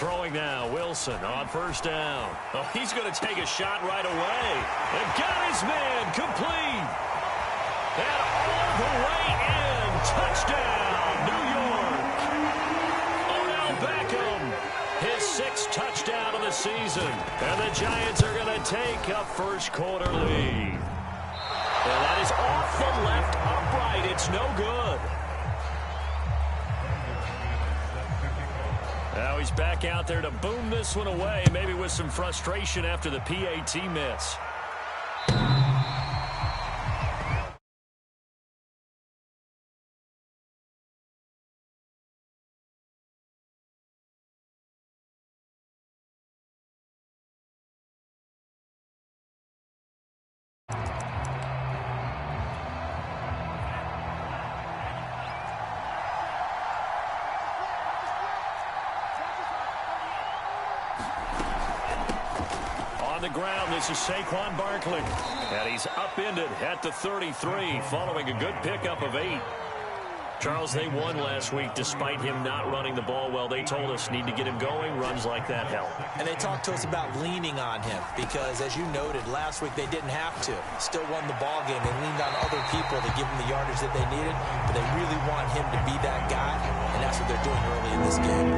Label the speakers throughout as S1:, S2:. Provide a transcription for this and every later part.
S1: Throwing now, Wilson on first down. Oh, he's going to take a shot right away. And got his man complete. And all the way in. Touchdown, New York. Odell Beckham, his 6th touchdown of the season. And the Giants are going to take a first-quarter lead. And that is off the left upright. It's no good. Now he's back out there to boom this one away, maybe with some frustration after the PAT miss. The ground, this is Saquon Barkley. And he's upended at the 33 following a good pickup of 8. Charles, they won last week despite him not running the ball well. They told us need to get him going. Runs like that help. And they talked to us about leaning on him because, as you noted, last week they didn't have to. Still won the ball game. They leaned on other people to give him the yardage that they needed, but they really want him to be that guy, and that's what they're doing early in this game.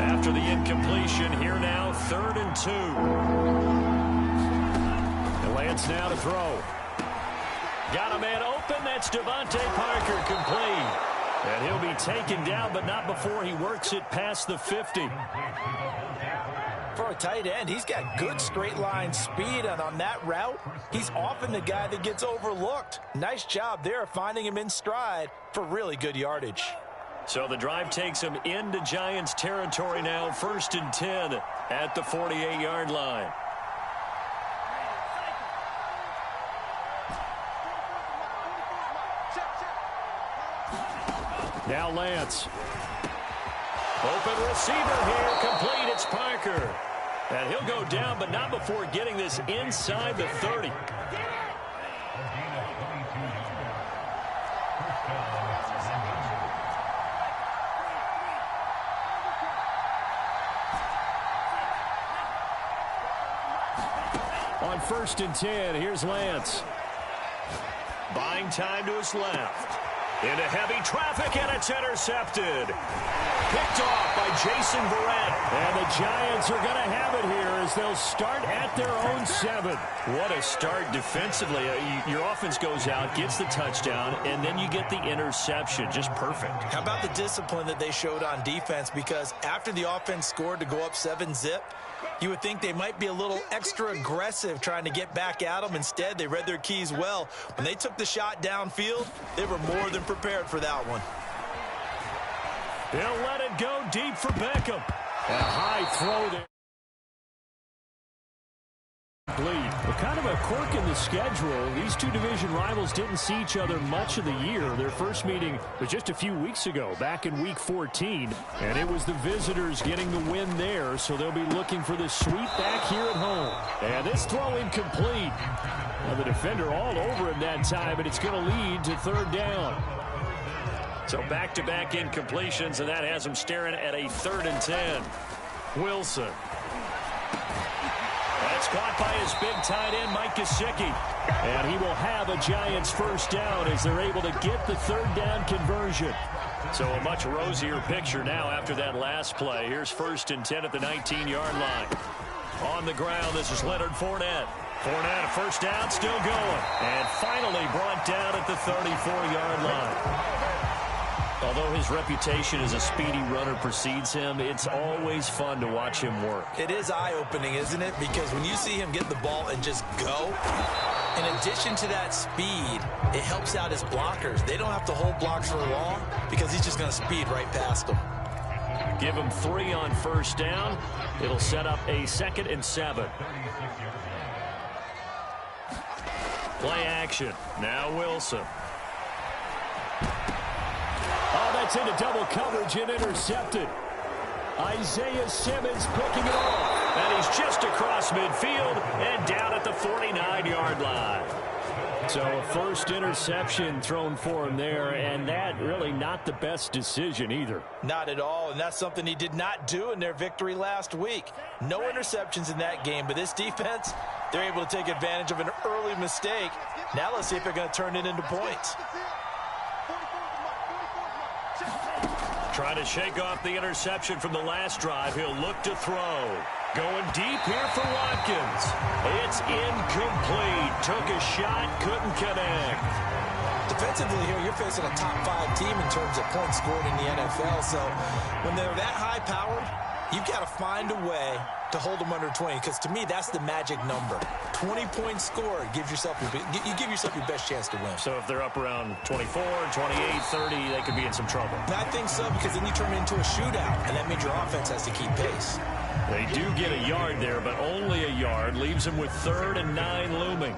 S1: After the incompletion, here now, 3rd and 2. Lance now to throw. Got a man open. That's Devontae Parker, complete. And he'll be taken down, but not before he works it past the 50. For a tight end, he's got good straight line speed, and on that route, he's often the guy that gets overlooked. Nice job there finding him in stride for really good yardage. So the drive takes him into Giants territory now, 1st and 10 at the 48-yard line. Now Lance. Open receiver here. Complete. It's Parker. And he'll go down, but not before getting this inside the 30. On 1st and 10, here's Lance. Buying time to his left. Into heavy traffic, and it's intercepted. Picked off by Jason Verrett. And the Giants are going to have it here as they'll start at their own 7. What a start defensively. Your offense goes out, gets the touchdown, and then you get the interception. Just perfect. How about the discipline that they showed on defense? Because after the offense scored to go up 7-zip, you would think they might be a little extra aggressive trying to get back at them. Instead, they read their keys well. When they took the shot downfield, they were more than prepared for that one. They'll let it go deep for Beckham. A high throw there. Well, kind of a quirk in the schedule. These two division rivals didn't see each other much of the year. Their first meeting was just a few weeks ago, back in Week 14. And it was the visitors getting the win there, so they'll be looking for the sweep back here at home. And this throw incomplete. Now the defender all over him that time, and it's going to lead to 3rd down. So back-to-back incompletions, and that has him staring at a 3rd and 10. Wilson. That's caught by his big tight end, Mike Gesicki. And he will have a Giants first down as they're able to get the 3rd down conversion. So a much rosier picture now after that last play. Here's 1st and 10 at the 19-yard line. On the ground, this is Leonard Fournette. Fournette, a first down, still going. And finally brought down at the 34-yard line. Although his reputation as a speedy runner precedes him, it's always fun to watch him work. It is eye-opening, isn't it? Because when you see him get the ball and just go, in addition to that speed, it helps out his blockers. They don't have to hold blocks for long because he's just going to speed right past them. Give him 3 on first down. It'll set up a 2nd and 7. Play action. Now Wilson. Oh, that's into double coverage and intercepted. Isaiah Simmons picking it off. And he's just across midfield and down at the 49-yard line. So a first interception thrown for him there, and that really not the best decision either.
S2: Not at all, and that's something he did not do in their victory last week. No interceptions in that game, but this defense, they're able to take advantage of an early mistake. Now let's see if they're going to turn it into points.
S1: Trying to shake off the interception from the last drive. He'll look to throw. Going deep here for Watkins. It's incomplete. Took a shot, couldn't connect.
S2: Defensively here, you're facing a top 5 team in terms of points scored in the NFL. So when they're that high-powered, you've got to find a way to hold them under 20, because to me, that's the magic number. 20 points scored gives yourself you give yourself your best chance to win.
S1: So if they're up around 24, 28, 30, they could be in some trouble.
S2: I think so, because then you turn it into a shootout, and that means your offense has to keep pace.
S1: They do get a yard there, but only a yard. Leaves them with 3rd and 9 looming.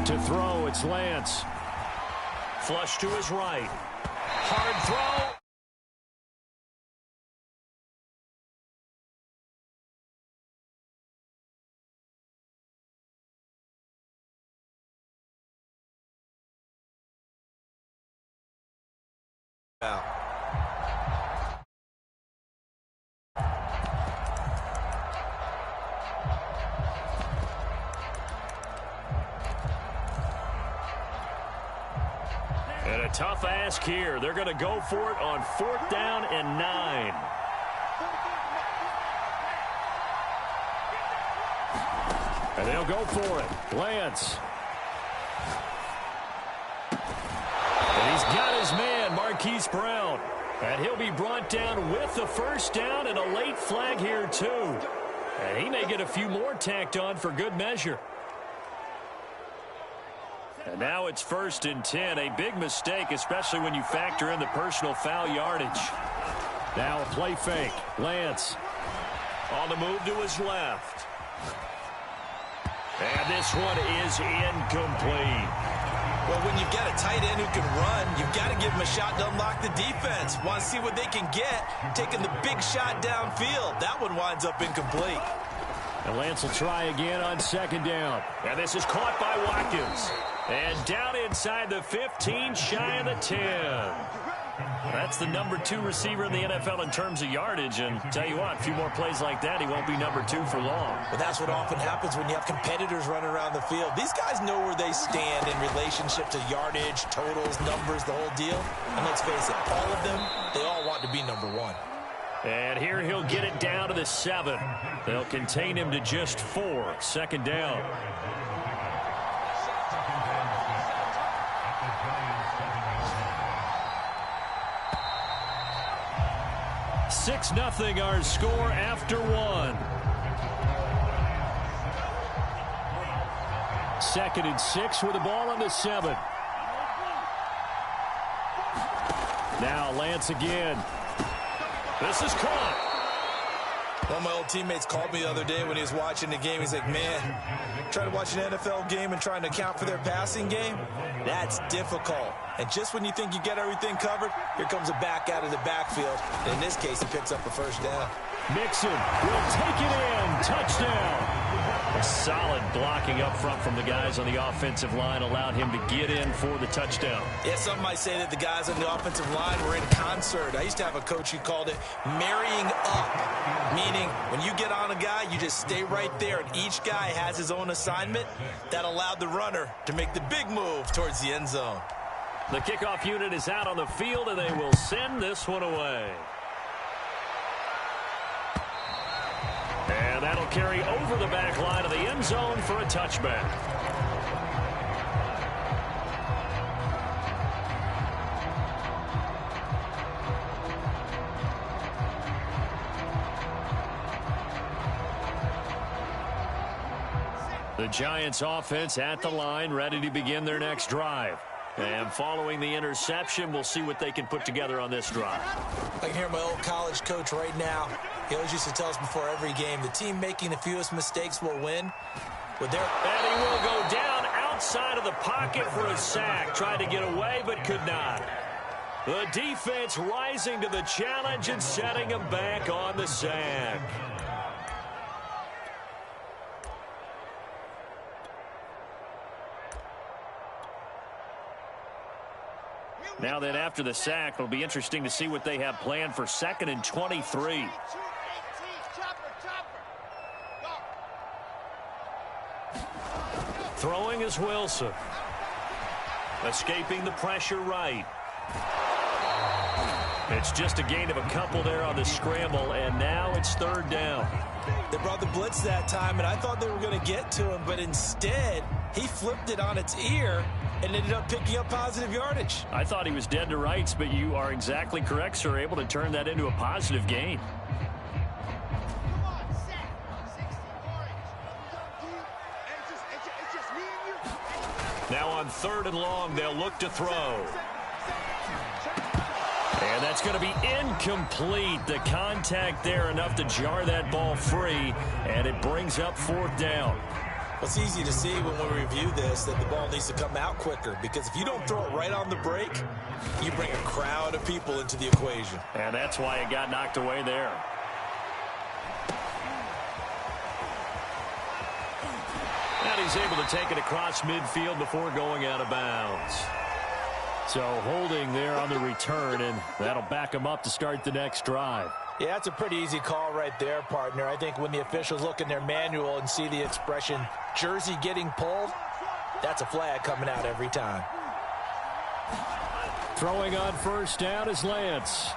S1: To throw, it's Lance. Flush to his right. Hard throw.
S2: Out.
S1: And a tough ask here. They're going to go for it on 4th down and 9. And they'll go for it. Lance. And he's got his man, Marquise Brown. And he'll be brought down with the first down and a late flag here, too. And he may get a few more tacked on for good measure. And now it's 1st and 10. A big mistake, especially when you factor in the personal foul yardage. Now a play fake. Lance on the move to his left. And this one is incomplete.
S2: Well, when you've got a tight end who can run, you've got to give him a shot to unlock the defense. Want to see what they can get, taking the big shot downfield. That one winds up incomplete.
S1: And Lance will try again on 2nd down. And this is caught by Watkins. And down inside the 15, shy of the 10. That's the number 2 receiver in the NFL in terms of yardage. And tell you what, a few more plays like that, he won't be number 2 for long.
S2: But that's what often happens when you have competitors running around the field. These guys know where they stand in relationship to yardage, totals, numbers, the whole deal. And let's face it, all of them, they all want to be number 1.
S1: And here he'll get it down to the 7. They'll contain him to just 4. 2nd down. 6-0 our score after 1. 2nd and 6 with the ball on the 7. Now Lance again. This is caught.
S2: One of my old teammates called me the other day when he was watching the game. He's like, man, trying to watch an NFL game and trying to account for their passing game, that's difficult. And just when you think you get everything covered, here comes a back out of the backfield. And in this case, he picks up a first down.
S1: Mixon will take it in. Touchdown. A solid blocking up front from the guys on the offensive line allowed him to get in for the touchdown.
S2: Yeah, some might say that the guys on the offensive line were in concert. I used to have a coach who called it marrying up, meaning when you get on a guy, you just stay right there, and each guy has his own assignment. That allowed the runner to make the big move towards the end zone.
S1: The kickoff unit is out on the field, and they will send this one away. And that'll carry over the back line of the end zone for a touchback. The Giants offense at the line, ready to begin their next drive. And following the interception, we'll see what they can put together on this drive.
S2: I can hear my old college coach right now. He always used to tell us before every game, the team making the fewest mistakes will win. And
S1: he will go down outside of the pocket for a sack. Tried to get away, but could not. The defense rising to the challenge and setting him back on the sack. Now then, after the sack, it'll be interesting to see what they have planned for 2nd and 23. Throwing is Wilson. Escaping the pressure right. It's just a gain of a couple there on the scramble, and now it's 3rd down.
S2: They brought the blitz that time, and I thought they were going to get to him, but instead, he flipped it on its ear and ended up picking up positive yardage.
S1: I thought he was dead to rights, but you are exactly correct, sir, able to turn that into a positive gain. Now on 3rd and long, they'll look to throw. And that's going to be incomplete. The contact there enough to jar that ball free, and it brings up 4th down.
S2: It's easy to see when we review this that the ball needs to come out quicker, because if you don't throw it right on the break, you bring a crowd of people into the equation.
S1: And that's why it got knocked away there. And he's able to take it across midfield before going out of bounds. So holding there on the return, and that'll back him up to start the next drive.
S2: Yeah, that's a pretty easy call right there, partner. I think when the officials look in their manual and see the expression, jersey getting pulled, that's a flag coming out every time.
S1: Throwing on 1st down is Lance.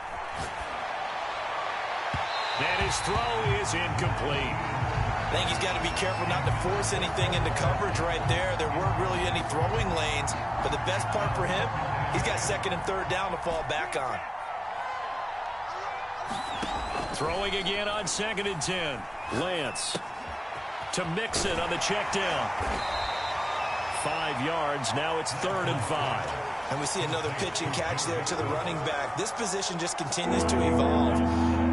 S1: And his throw is incomplete.
S2: I think he's got to be careful not to force anything into coverage right there. There weren't really any throwing lanes, but the best part for him, he's got 2nd and 3rd down to fall back on.
S1: Throwing again on 2nd and 10. Lance to Mixon on the check down. 5 yards. Now it's 3rd and 5.
S2: And we see another pitch and catch there to the running back. This position just continues to evolve.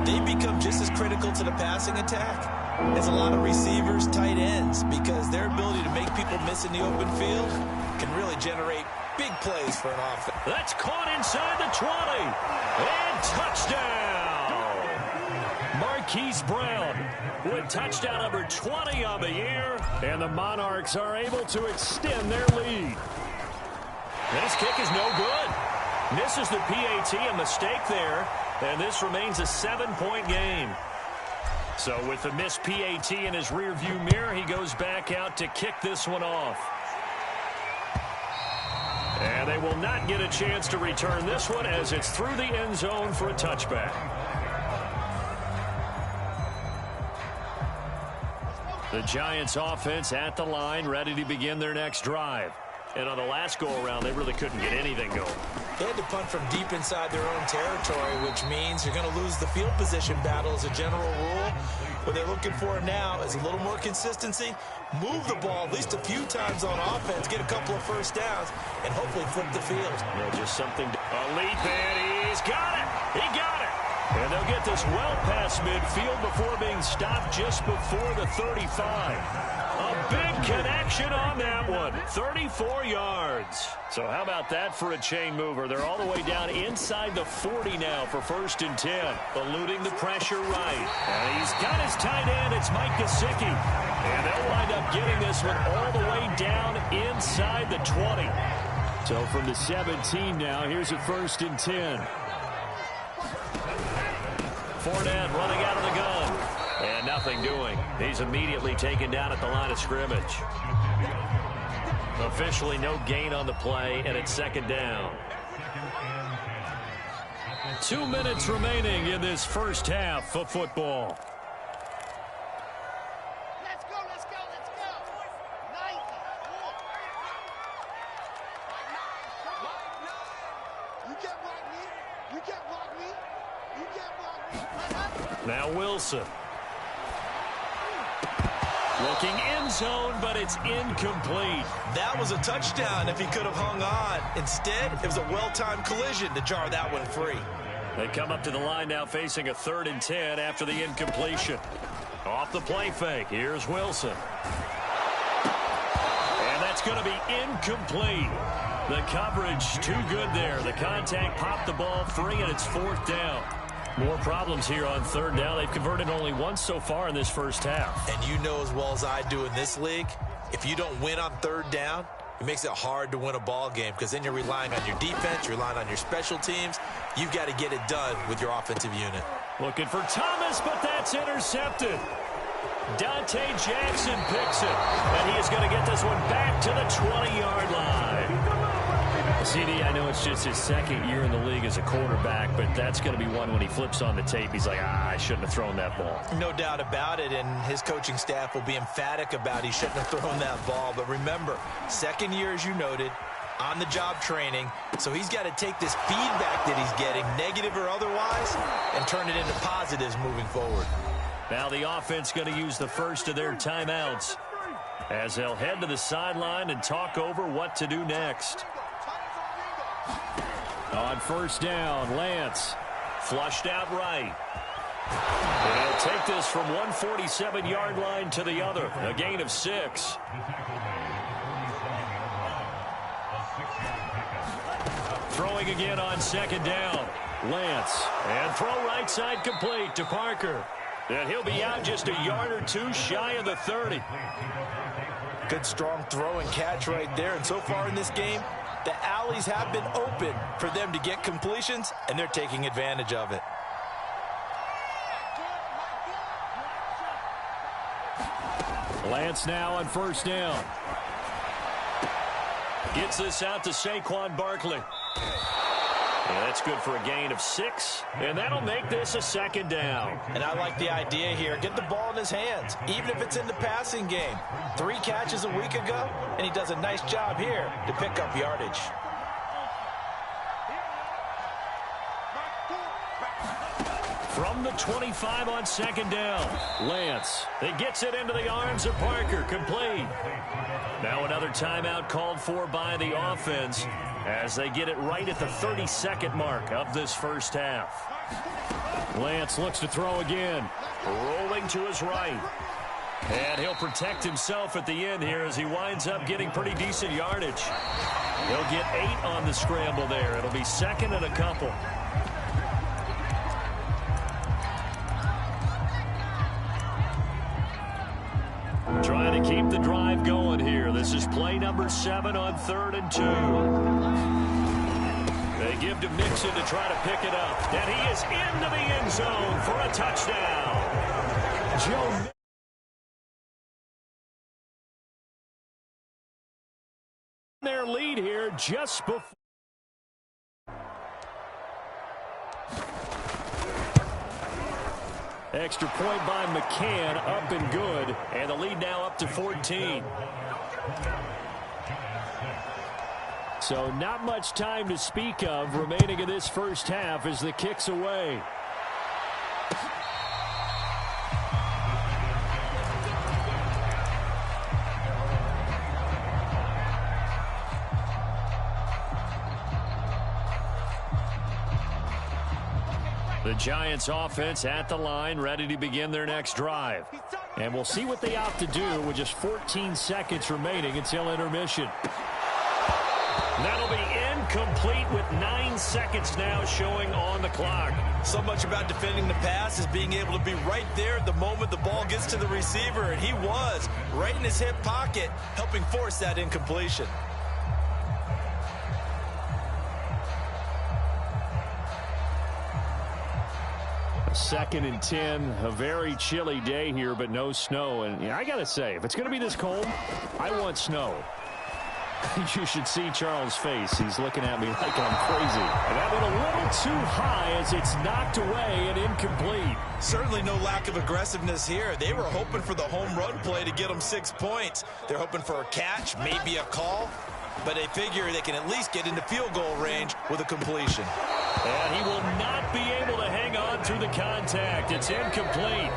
S2: They become just as critical to the passing attack as a lot of receivers, tight ends, because their ability to make people miss in the open field can really generate big plays for an offense.
S1: That's caught inside the 20. And touchdown. Marquise Brown with touchdown number 20 on the year. And the Monarchs are able to extend their lead. This kick is no good. Misses the PAT, a mistake there. And this remains a 7-point game. So with the missed PAT in his rearview mirror, he goes back out to kick this one off. And they will not get a chance to return this one as it's through the end zone for a touchback. The Giants offense at the line, ready to begin their next drive. And on the last go-around, they really couldn't get anything going.
S2: They had to punt from deep inside their own territory, which means you're going to lose the field position battle as a general rule. What they're looking for now is a little more consistency, move the ball at least a few times on offense, get a couple of 1st downs, and hopefully flip the field.
S1: Yeah, just something. A leap, and he's got it. He got it. And they'll get this well past midfield before being stopped just before the 35. A big connection on that one. 34 yards. So how about that for a chain mover? They're all the way down inside the 40 now for 1st and 10. Eluding the pressure right. And he's got his tight end. It's Mike Gesicki. And they'll wind up getting this one all the way down inside the 20. So from the 17 now, here's a 1st and 10. Fournette running out of the gun. And nothing doing. He's immediately taken down at the line of scrimmage. Officially no gain on the play, and it's 2nd down. 2 minutes remaining in this first half of football.
S3: Let's go, let's go, let's go. 90. You can't block me. You can't block me. You can't block me.
S1: Now Wilson. Looking end zone, but it's incomplete.
S2: That was a touchdown if he could have hung on. Instead, it was a well-timed collision to jar that one free.
S1: They come up to the line now facing a 3rd and 10 after the incompletion. Off the play fake. Here's Wilson. And that's It's going to be incomplete. The coverage too good there. The contact popped the ball free, and it's 4th down. More problems here on 3rd down. They've converted only once so far in this first half.
S2: And you know as well as I do in this league, if you don't win on 3rd down, it makes it hard to win a ball game because then you're relying on your defense, you're relying on your special teams. You've got to get it done with your offensive unit.
S1: Looking for Thomas, but that's intercepted. Dante Jackson picks it, and he is going to get this one back to the 20-yard line. CD, I know it's just his 2nd year in the league as a quarterback, but that's going to be one when he flips on the tape. He's like, I shouldn't have thrown that ball.
S2: No doubt about it, and his coaching staff will be emphatic about he shouldn't have thrown that ball. But remember, 2nd year, as you noted, on-the-job training, so he's got to take this feedback that he's getting, negative or otherwise, and turn it into positives moving forward.
S1: Now the offense going to use the first of their timeouts as they'll head to the sideline and talk over what to do next. On 1st down, Lance flushed out right. And he'll take this from 147-yard line to the other, a gain of 6. Throwing again on 2nd down, Lance, and throw right side complete to Parker. And he'll be out just a yard or two shy of the 30.
S2: Good strong throw and catch right there, and so far in this game, the alleys have been open for them to get completions, and they're taking advantage of it.
S1: Lance now on 1st down. Gets this out to Saquon Barkley. And that's good for a gain of 6, and that'll make this a 2nd down.
S2: And I like the idea here. Get the ball in his hands, even if it's in the passing game. 3 catches a week ago, and he does a nice job here to pick up yardage.
S1: From the 25 on 2nd down, Lance. He gets it into the arms of Parker, complete. Now another timeout called for by the offense as they get it right at the 32nd mark of this first half. Lance looks to throw again, rolling to his right. And he'll protect himself at the end here as he winds up getting pretty decent yardage. He'll get 8 on the scramble there. It'll be 2nd and a couple. Trying to keep the drive going here. This is play number 7 on 3rd and 2. They give to Mixon to try to pick it up. And he is into the end zone for a touchdown. Joe their lead here just before. Extra point by McCann, up and good, and the lead now up to 14. So not much time to speak of remaining in this first half as the kick's away. The Giants offense at the line, ready to begin their next drive. And we'll see what they opt to do with just 14 seconds remaining until intermission. That'll be incomplete with 9 seconds now showing on the clock.
S2: So much about defending the pass is being able to be right there at the moment the ball gets to the receiver, and he was right in his hip pocket, helping force that incompletion.
S1: Second and 10, a very chilly day here, but no snow. And I got to say, if it's going to be this cold, I want snow. You should see Charles' face. He's looking at me like I'm crazy. And that went a little too high as it's knocked away and incomplete.
S2: Certainly no lack of aggressiveness here. They were hoping for the home run play to get them 6 points. They're hoping for a catch, maybe a call, but they figure they can at least get into field goal range with a completion.
S1: And he will not be able to hang on through the contact. It's incomplete.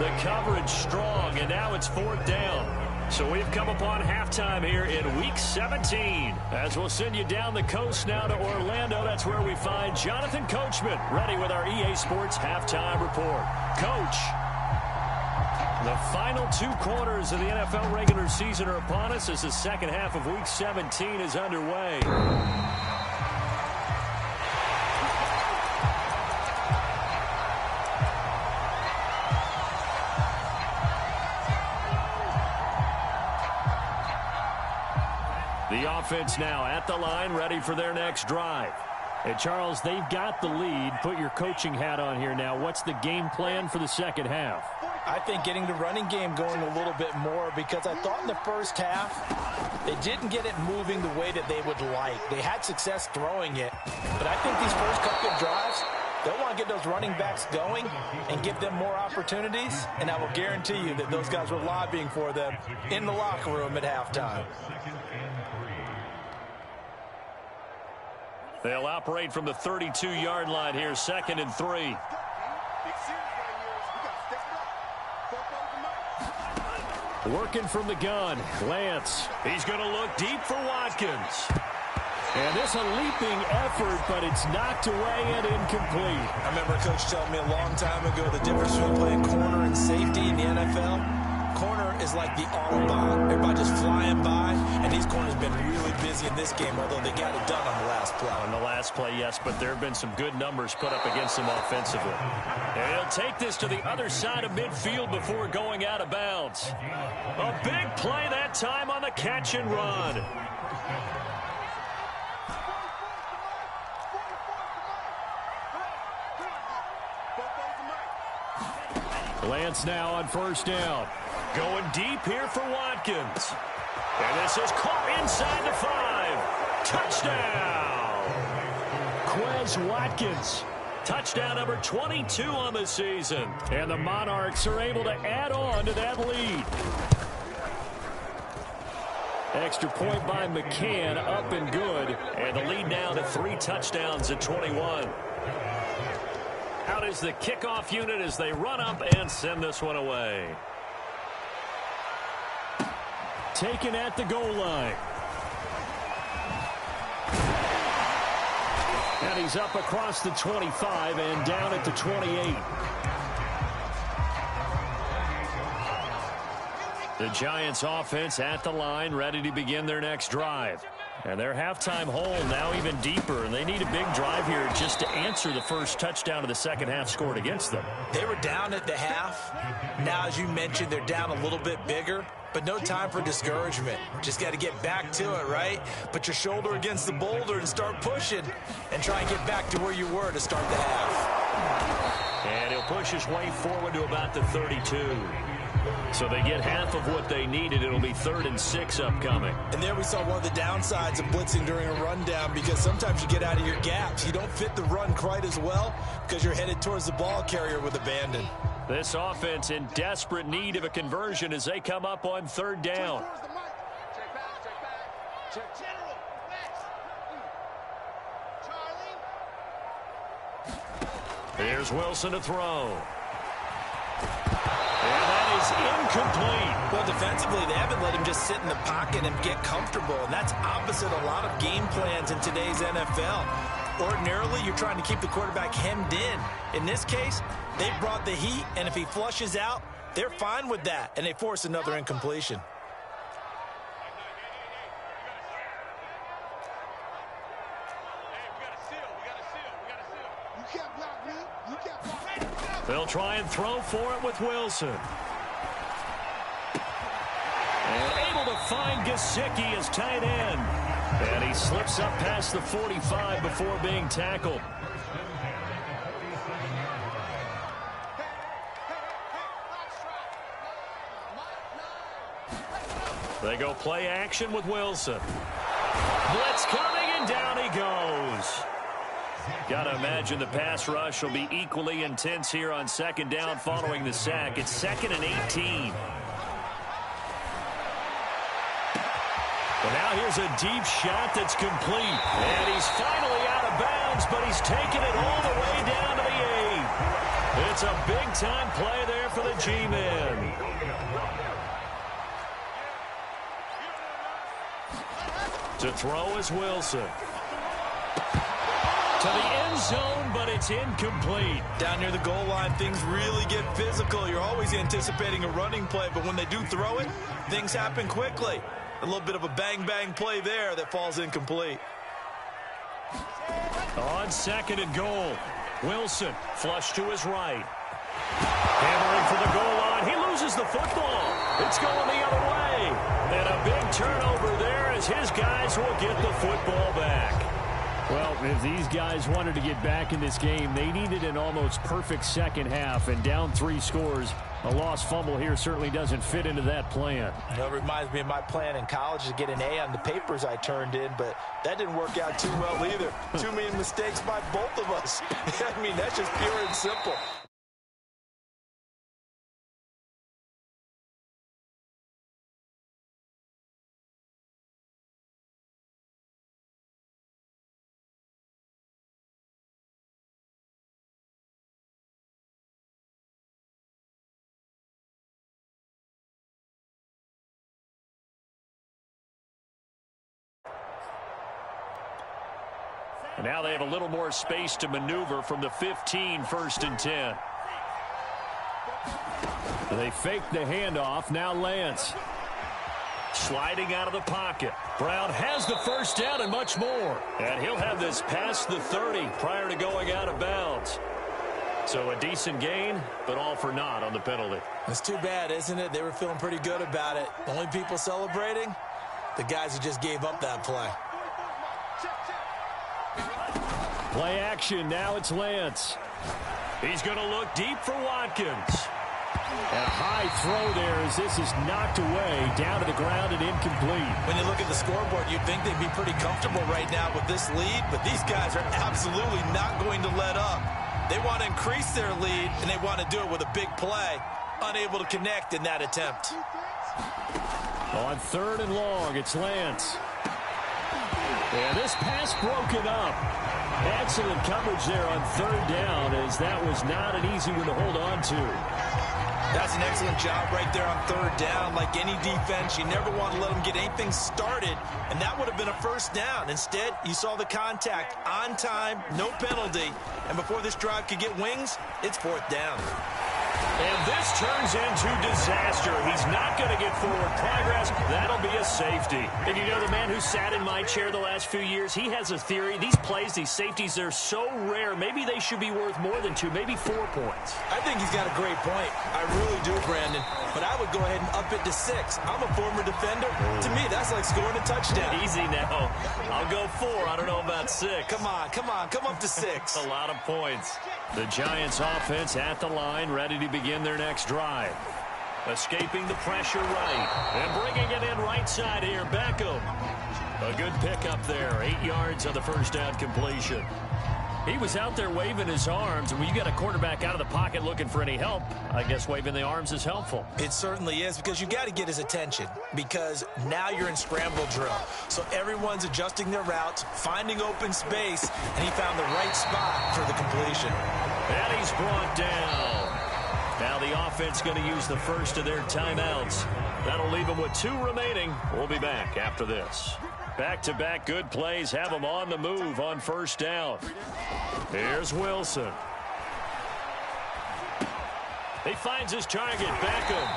S1: The coverage strong, and now it's 4th down. So we've come upon halftime here in Week 17. As we'll send you down the coast now to Orlando, that's where we find Jonathan Coachman ready with our EA Sports Halftime Report. Coach. The final 2 quarters of the NFL regular season are upon us as the second half of Week 17 is underway. The offense now at the line, ready for their next drive. Hey, Charles, they've got the lead. Put your coaching hat on here now. What's the game plan for the second half?
S2: I think getting the running game going a little bit more, because I thought in the first half they didn't get it moving the way that they would like. They had success throwing it, but I think these first couple of drives, they'll want to get those running backs going and give them more opportunities, and I will guarantee you that those guys were lobbying for them in the locker room at halftime.
S1: They'll operate from the 32-yard line here, 2nd and 3. Working from the gun, Lance. He's going to look deep for Watkins. And this a leaping effort, but it's knocked away and incomplete.
S2: I remember Coach telling me a long time ago the difference between playing corner and safety in the NFL. Corner is like the Autobahn. Everybody just flying by, and these corners have been really busy in this game, although they got it done on the last play.
S1: On the last play, yes, but there have been some good numbers put up against them offensively. And he'll take this to the other side of midfield before going out of bounds. A big play that time on the catch and run. Lance now on 1st down. Going deep here for Watkins. And this is caught inside the 5. Touchdown! Quez Watkins. Touchdown number 22 on the season. And the Monarchs are able to add on to that lead. Extra point by McCann, up and good. And the lead now to 3 touchdowns at 21. Out is the kickoff unit as they run up and send this one away. Taken at the goal line. And he's up across the 25 and down at the 28. The Giants offense at the line, ready to begin their next drive. And their halftime hole now even deeper, and they need a big drive here just to answer the first touchdown of the second half scored against them.
S2: They were down at the half. Now, as you mentioned, they're down a little bit bigger, but no time for discouragement. Just got to get back to it, right? Put your shoulder against the boulder and start pushing and try and get back to where you were to start the half.
S1: And he'll push his way forward to about the 32. So they get half of what they needed. It'll be 3rd and 6 upcoming.
S2: And there we saw one of the downsides of blitzing during a rundown, because sometimes you get out of your gaps. You don't fit the run quite as well because you're headed towards the ball carrier with abandon.
S1: This offense in desperate need of a conversion as they come up on 3rd down.
S3: Check back. General, next. Charlie.
S1: Here's Wilson to throw. And that is incomplete.
S2: Well, defensively, they haven't let him just sit in the pocket and get comfortable, and that's opposite a lot of game plans in today's NFL. Ordinarily, you're trying to keep the quarterback hemmed in. In this case, they brought the heat, and if he flushes out, they're fine with that, and they force another incompletion.
S1: They'll try and throw for it with Wilson. And able to find Gesicki as tight end. And he slips up past the 45 before being tackled. They go play action with Wilson. Blitz coming, and down he goes. Got to imagine the pass rush will be equally intense here on 2nd down following the sack. It's 2nd and 18. Well, now here's a deep shot that's complete. And he's finally out of bounds, but he's taken it all the way down to the 8. It's a big-time play there for the G-men. To throw is Wilson. To the end zone, but it's incomplete.
S2: Down near the goal line, things really get physical. You're always anticipating a running play, but when they do throw it, things happen quickly. A little bit of a bang-bang play there that falls incomplete.
S1: On second and goal, Wilson flush to his right. Hammering for the goal line. He loses the football. It's going the other way. And a big turnover there as his guys will get the football back. Well, if these guys wanted to get back in this game, they needed an almost perfect second half, and down 3 scores. A lost fumble here certainly doesn't fit into that plan.
S2: You know, it reminds me of my plan in college to get an A on the papers I turned in, but that didn't work out too well either. Too many mistakes by both of us. I mean, that's just pure and simple.
S1: And now they have a little more space to maneuver from the 15, 1st and 10. They fake the handoff. Now Lance. Sliding out of the pocket. Brown has the first down and much more. And he'll have this past the 30 prior to going out of bounds. So a decent gain, but all for naught on the penalty.
S2: It's too bad, isn't it? They were feeling pretty good about it. The only people celebrating? The guys who just gave up that play.
S1: Play action. Now it's Lance. He's going to look deep for Watkins. And a high throw there as this is knocked away, down to the ground and incomplete.
S2: When you look at the scoreboard, you'd think they'd be pretty comfortable right now with this lead, but these guys are absolutely not going to let up. They want to increase their lead, and they want to do it with a big play. Unable to connect in that attempt.
S1: On 3rd and long, it's Lance. And this pass broken up. Excellent coverage there on 3rd down, as that was not an easy one to hold on to.
S2: That's an excellent job right there on 3rd down. Like any defense, you never want to let them get anything started, and that would have been a 1st down. Instead, you saw the contact on time, no penalty, and before this drive could get wings, it's 4th down.
S1: And this turns into disaster. He's not going to get forward progress. That'll be a safety. And you know, the man who sat in my chair the last few years, he has a theory. These plays, these safeties, they're so rare. Maybe they should be worth more than 2, maybe 4 points.
S2: I think he's got a great point. I really do, Brandon. But I would go ahead and up it to 6. I'm a former defender. To me, that's like scoring a touchdown.
S1: Easy now. I'll go 4. I don't know about 6.
S2: Come on. Come up to 6.
S1: A lot of points. The Giants offense at the line, ready to begin their next drive. Escaping the pressure right. And bringing it in right side here, Beckham. A good pickup there. 8 yards on the 1st down completion. He was out there waving his arms, and when you got a quarterback out of the pocket looking for any help, I guess waving the arms is helpful.
S2: It certainly is, because you got to get his attention, because now you're in scramble drill. So everyone's adjusting their routes, finding open space, and he found the right spot for the completion.
S1: And he's brought down. Now the offense going to use the first of their timeouts. That'll leave them with 2 remaining. We'll be back after this. Back-to-back good plays have them on the move on 1st down. Here's Wilson. He finds his target, Beckham.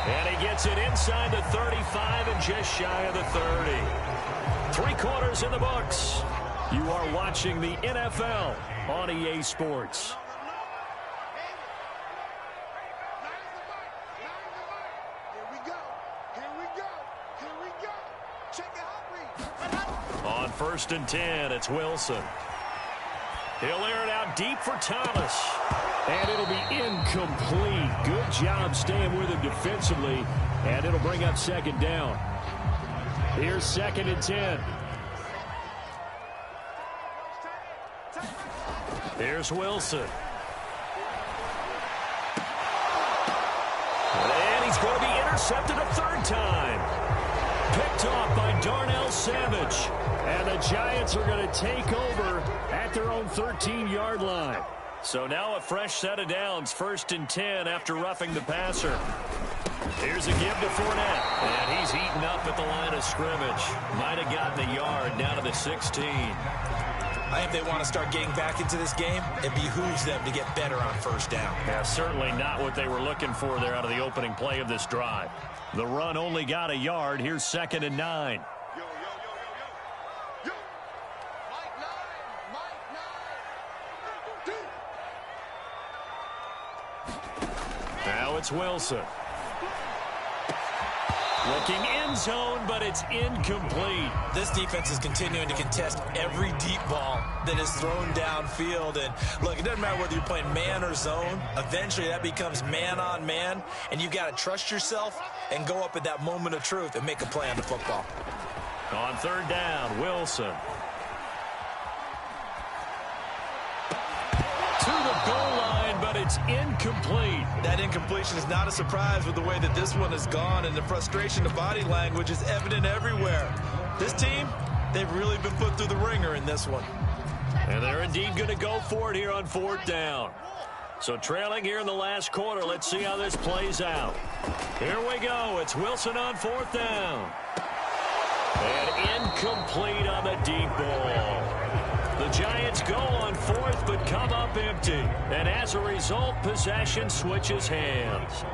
S1: And he gets it inside the 35 and just shy of the 30. 3 quarters in the books. You are watching the NFL on EA Sports. On 1st and 10, it's Wilson. He'll air it out deep for Thomas. And it'll be incomplete. Good job staying with him defensively. And it'll bring up 2nd down. Here's 2nd and 10. Here's Wilson. And he's going to be intercepted a 3rd time. Picked off by Darnell Savage. And the Giants are going to take over at their own 13-yard line. So now a fresh set of downs, 1st and 10 after roughing the passer. Here's a give to Fournette. And he's eaten up at the line of scrimmage. Might have gotten a yard down to the 16.
S2: I think if they want to start getting back into this game, it behooves them to get better on first down.
S1: Yeah, certainly not what they were looking for there out of the opening play of this drive. The run only got a yard. Here's 2nd and 9. Now it's Wilson. Looking end zone, but it's incomplete.
S2: This defense is continuing to contest every deep ball that is thrown downfield. And look, it doesn't matter whether you're playing man or zone. Eventually, that becomes man on man. And you've got to trust yourself and go up at that moment of truth and make a play on the football.
S1: On 3rd down, Wilson. To the goal line, but it's incomplete.
S2: That incompletion is not a surprise with the way that this one has gone, and the frustration, the body language is evident everywhere. This team, they've really been put through the ringer in this one.
S1: And they're indeed going to go for it here on 4th down. So trailing here in the last quarter, let's see how this plays out. Here we go. It's Wilson on 4th down. And incomplete on the deep ball. The Giants go on 4th, but come up empty. And as a result, possession switches hands.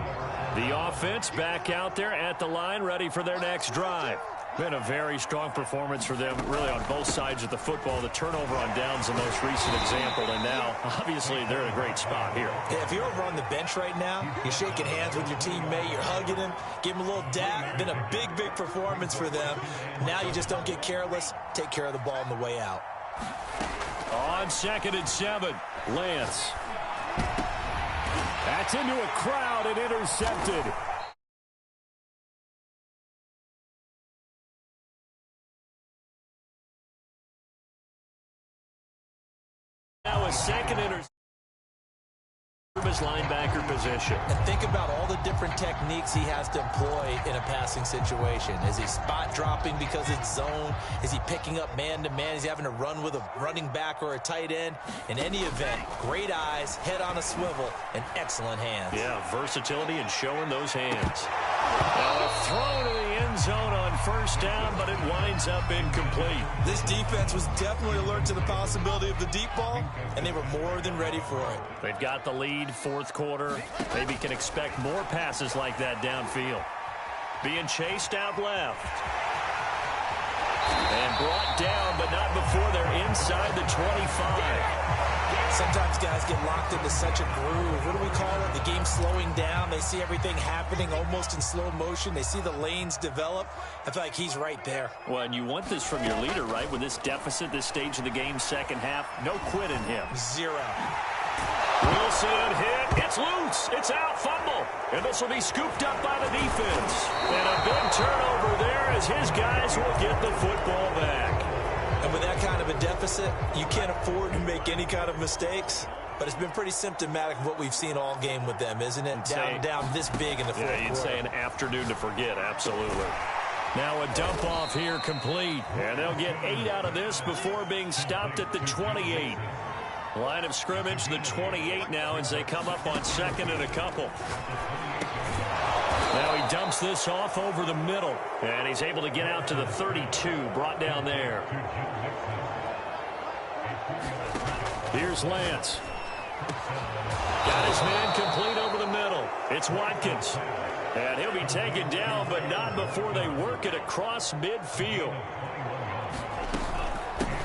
S1: The offense back out there at the line, ready for their next drive. Been a very strong performance for them, really, on both sides of the football. The turnover on downs, the most recent example, and now, obviously, they're in a great spot here.
S2: Yeah, if you're over on the bench right now, you're shaking hands with your teammate, you're hugging him, give him a little dap. Been a big, big performance for them. Now you just don't get careless. Take care of the ball on the way out.
S1: On 2nd and 7, Lance. That's into a crowd and intercepted. Now a second interception. His linebacker position.
S2: And think about all the different techniques he has to employ in a passing situation. Is he spot dropping because it's zone? Is he picking up man-to-man? Is he having to run with a running back or a tight end? In any event, great eyes, head on a swivel, and excellent hands.
S1: Yeah, versatility and showing those hands. Now a throw to the end zone on 1st down, but it winds up incomplete.
S2: This defense was definitely alert to the possibility of the deep ball, and they were more than ready for it.
S1: They've got the lead, 4th quarter. Maybe can expect more passes like that downfield. Being chased out left. And brought down, but not before they're inside the 25.
S2: Sometimes guys get locked into such a groove. What do we call it? The game slowing down. They see everything happening almost in slow motion. They see the lanes develop. I feel like he's right there.
S1: Well, and you want this from your leader, right? With this deficit, this stage of the game, second half, no quit in him.
S2: Zero.
S1: Wilson hit. It's loose. It's out. Fumble. And this will be scooped up by the defense. And a big turnover there as his guys will get the football back.
S2: And with that kind of a deficit, you can't afford to make any kind of mistakes. But it's been pretty symptomatic of what we've seen all game with them, isn't it? Down this big in the fourth quarter.
S1: Yeah, you'd say an afternoon to forget, absolutely. Now a dump off here complete. And they'll get 8 out of this before being stopped at the 28. Line of scrimmage, the 28 now as they come up on 2nd and a couple. Now he dumps this off over the middle. And he's able to get out to the 32, brought down there. Here's Lance. Got his man complete over the middle. It's Watkins. And he'll be taken down, but not before they work it across midfield.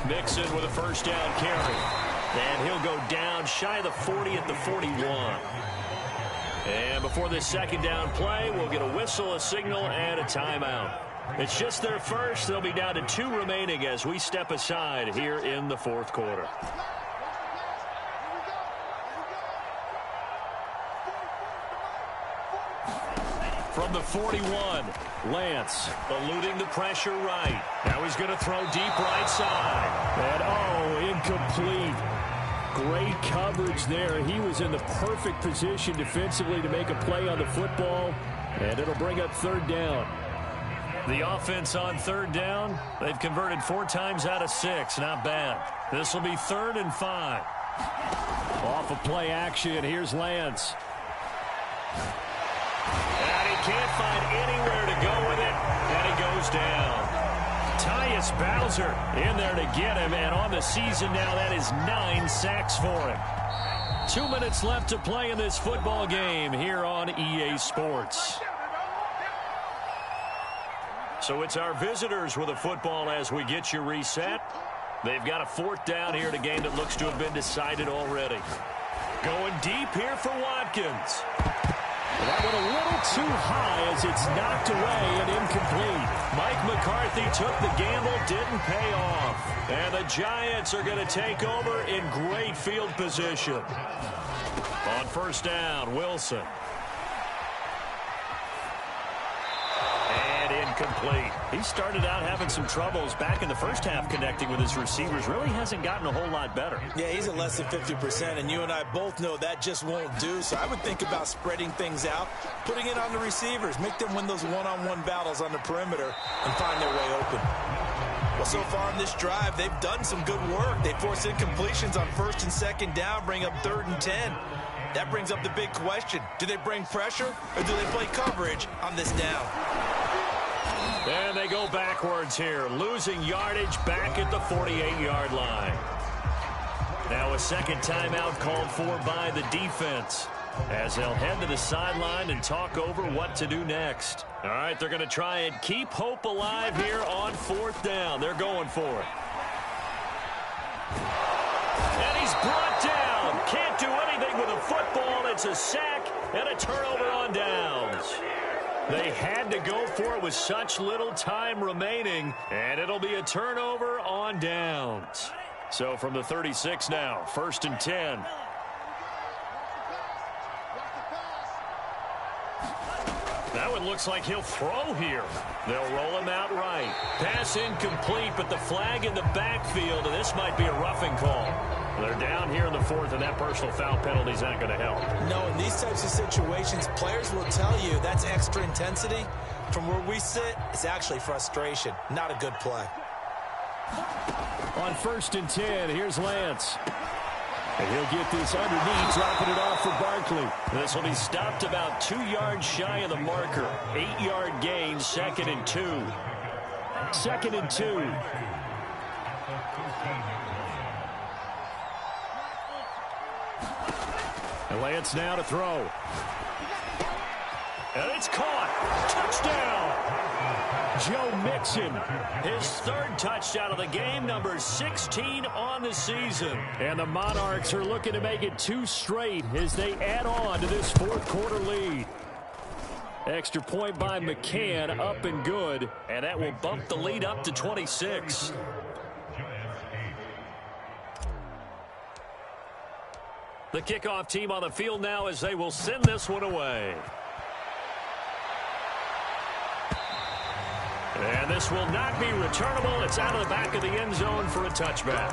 S1: Mixon with a 1st down carry. And he'll go down shy of the 40 at the 41. And before this 2nd down play, we'll get a whistle, a signal, and a timeout. It's just their first. They'll be down to 2 remaining as we step aside here in the 4th quarter. From the 41, Lance eluding the pressure right. Now he's going to throw deep right side. And, incomplete. Great coverage there. He was in the perfect position defensively to make a play on the football, and it'll bring up 3rd down. The offense on 3rd down, they've converted 4 times out of 6. Not bad. This will be 3rd and 5. Off of play action, here's Lance. And he can't find anywhere to go with it, and he goes down. Tyus Bowser in there to get him, and on the season now, that is 9 sacks for him. 2 minutes left to play in this football game here on EA Sports. So it's our visitors with a football as we get you reset. They've got a 4th down here in a game that looks to have been decided already. Going deep here for Watkins. That went a little too high as it's knocked away and incomplete. Mike McCarthy took the gamble, didn't pay off. And the Giants are going to take over in great field position. On 1st down, Wilson. And incomplete. He started out having some troubles back in the first half connecting with his receivers. Really hasn't gotten a whole lot better.
S2: Yeah, he's at less than 50%, and you and I both know that just won't do. So I would think about spreading things out, putting it on the receivers, make them win those one-on-one battles on the perimeter and find their way open. Well, so far in this drive, they've done some good work. They forced incompletions on 1st and 2nd down, bring up 3rd and 10. That brings up the big question. Do they bring pressure or do they play coverage on this down?
S1: And they go backwards here, losing yardage back at the 48-yard line. Now a 2nd timeout called for by the defense as they'll head to the sideline and talk over what to do next. All right, they're going to try and keep hope alive here on 4th down. They're going for it. And he's brought down. Can't do anything with a football. It's a sack and a turnover on downs. They had to go for it with such little time remaining, and it'll be a turnover on downs. So from the 36 now, 1st and 10. That one looks like he'll throw here. They'll roll him out right. Pass incomplete, but the flag in the backfield, and this might be a roughing call. They're down here in the 4th, and that personal foul penalty is not going to help. No, in these types of situations, players will tell you that's extra intensity. From where we sit, it's actually frustration, not a good play. On 1st and 10, here's Lance. And he'll get this underneath, dropping it off for Barkley. This will be stopped about 2 yards shy of the marker. 8-yard gain, 2nd and 2. 2nd and 2. And Lance now to throw. And it's caught. Touchdown. Joe Mixon, his 3rd touchdown of the game, number 16 on the season. And the Monarchs are looking to make it 2 straight as they add on to this 4th quarter lead. Extra point by McCann, up and good, and that will bump the lead up to 26. The kickoff team on the field now as they will send this one away. And this will not be returnable. It's out of the back of the end zone for a touchback.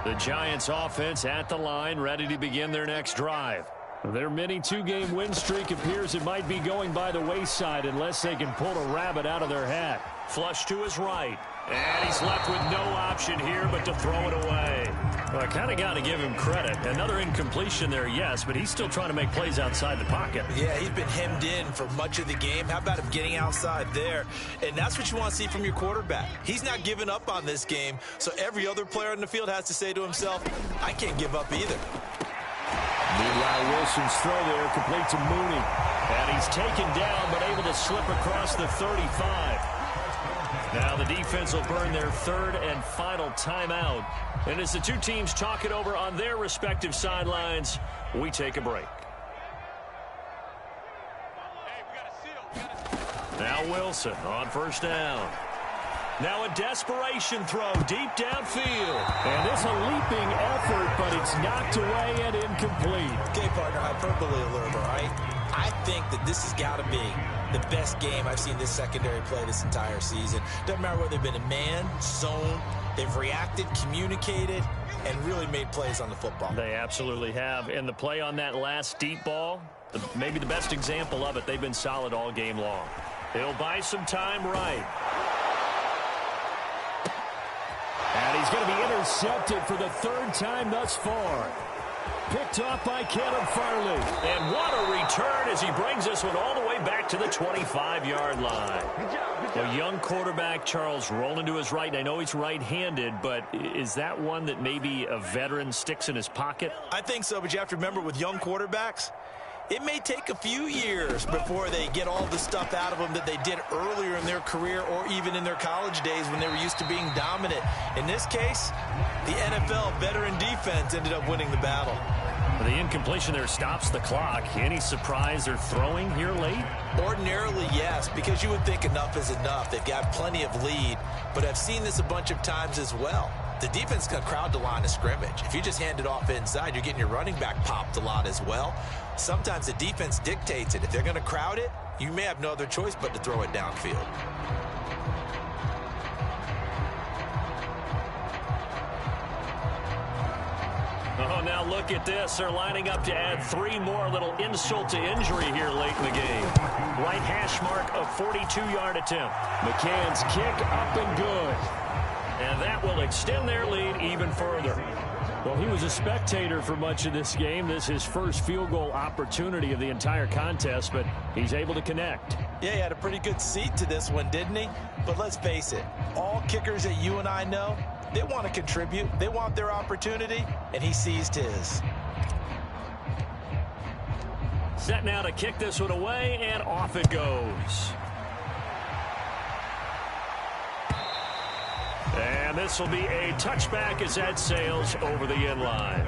S1: The Giants offense at the line, ready to begin their next drive. Their mini 2-game win streak appears it might be going by the wayside unless they can pull a rabbit out of their hat. Flush to his right. And he's left with no option here but to throw it away. Well, I kind of got to give him credit. Another incompletion there, yes, but he's still trying to make plays outside the pocket.
S2: Yeah, he's been hemmed in for much of the game. How about him getting outside there? And that's what you want to see from your quarterback. He's not giving up on this game, so every other player in the field has to say to himself, I can't give up either.
S1: Meanwhile, Wilson's throw there complete to Mooney. And he's taken down but able to slip across the 35. Now the defense will burn their 3rd and final timeout. And as the 2 teams talk it over on their respective sidelines, we take a break. Now Wilson on 1st down. Now a desperation throw deep downfield. And it's a leaping effort, but it's knocked away and incomplete.
S2: Okay, partner, hyperbole alert, all right? I think that this has got to be the best game I've seen this secondary play this entire season. Doesn't matter whether they've been in man, zone, they've reacted, communicated, and really made plays on the football.
S1: They absolutely have. And the play on that last deep ball, maybe the best example of it, they've been solid all game long. He'll buy some time right. And he's going to be intercepted for the 3rd time thus far. Picked off by Caleb Farley. And what a return as he brings this one all the way way back to the 25-yard line. A young quarterback, Charles, rolling to his right. And I know he's right-handed, but is that one that maybe a veteran sticks in his pocket?
S2: I think so, but you have to remember with young quarterbacks, it may take a few years before they get all the stuff out of them that they did earlier in their career or even in their college days when they were used to being dominant. In this case, the NFL veteran defense ended up winning the battle.
S1: The incompletion there stops the clock. Any surprise they're throwing here late?
S2: Ordinarily, yes, because you would think enough is enough. They've got plenty of lead, but I've seen this a bunch of times as well. The defense can crowd the line of scrimmage. If you just hand it off inside, you're getting your running back popped a lot as well. Sometimes the defense dictates it. If they're going to crowd it, you may have no other choice but to throw it downfield.
S1: Oh, now look at this. They're lining up to add 3 more, little insult to injury here late in the game. Right hash mark, a 42-yard attempt. McCann's kick up and good. And that will extend their lead even further. Well, he was a spectator for much of this game. This is his first field goal opportunity of the entire contest, but he's able to connect.
S2: Yeah, he had a pretty good seat to this one, didn't he? But let's face it, all kickers that you and I know, they want to contribute. They want their opportunity, and he seized his.
S1: Set now to kick this one away, and off it goes. And this will be a touchback as that sails over the end line.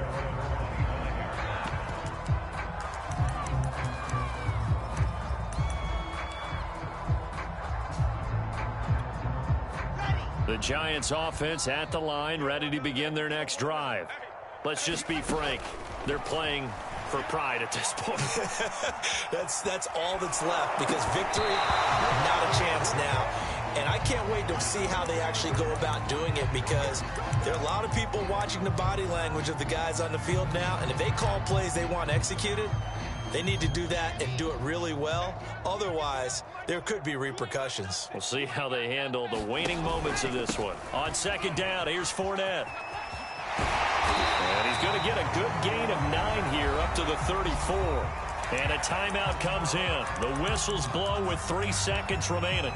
S1: The Giants offense at the line, ready to begin their next drive. Let's just be frank. They're playing for pride at this point.
S2: That's all that's left, because victory, not a chance now. And I can't wait to see how they actually go about doing it, because there are a lot of people watching the body language of the guys on the field now, and if they call plays they want executed, they need to do that and do it really well. Otherwise, there could be repercussions.
S1: We'll see how they handle the waning moments of this one. On second down, here's Fournette. And he's going to get a good gain of 9 here up to the 34. And a timeout comes in. The whistles blow with 3 seconds remaining.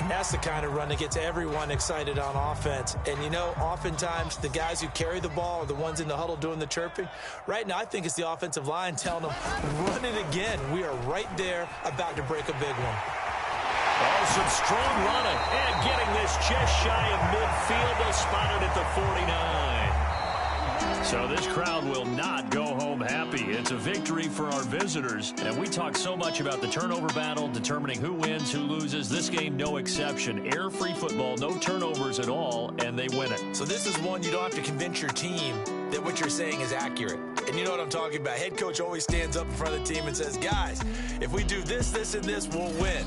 S2: That's the kind of run that gets everyone excited on offense. And, you know, oftentimes the guys who carry the ball are the ones in the huddle doing the chirping. Right now, I think it's the offensive line telling them, run it again. We are right there about to break a big one.
S1: Oh, some strong running. And getting this just shy of midfield. They'll spot it at the 49. So this crowd will not go home happy. It's a victory for our visitors. And we talk so much about the turnover battle, determining who wins, who loses. This game, no exception. Error-free football, no turnovers at all, and they win it.
S2: So this is one you don't have to convince your team that what you're saying is accurate. And you know what I'm talking about. Head coach always stands up in front of the team and says, guys, if we do this, this, and this, we'll win.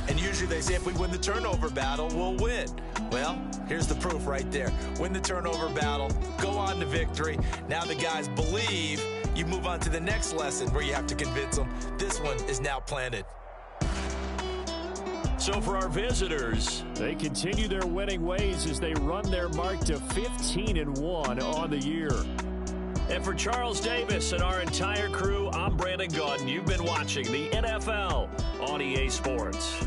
S2: And usually they say if we win the turnover battle, we'll win. Well, here's the proof right there. Win the turnover battle, go on to victory. Now the guys believe. You move on to the next lesson where you have to convince them. This one is now planted.
S1: So for our visitors, they continue their winning ways as they run their mark to 15-1 on the year. And for Charles Davis and our entire crew, I'm Brandon Gaudin. You've been watching the NFL on EA Sports.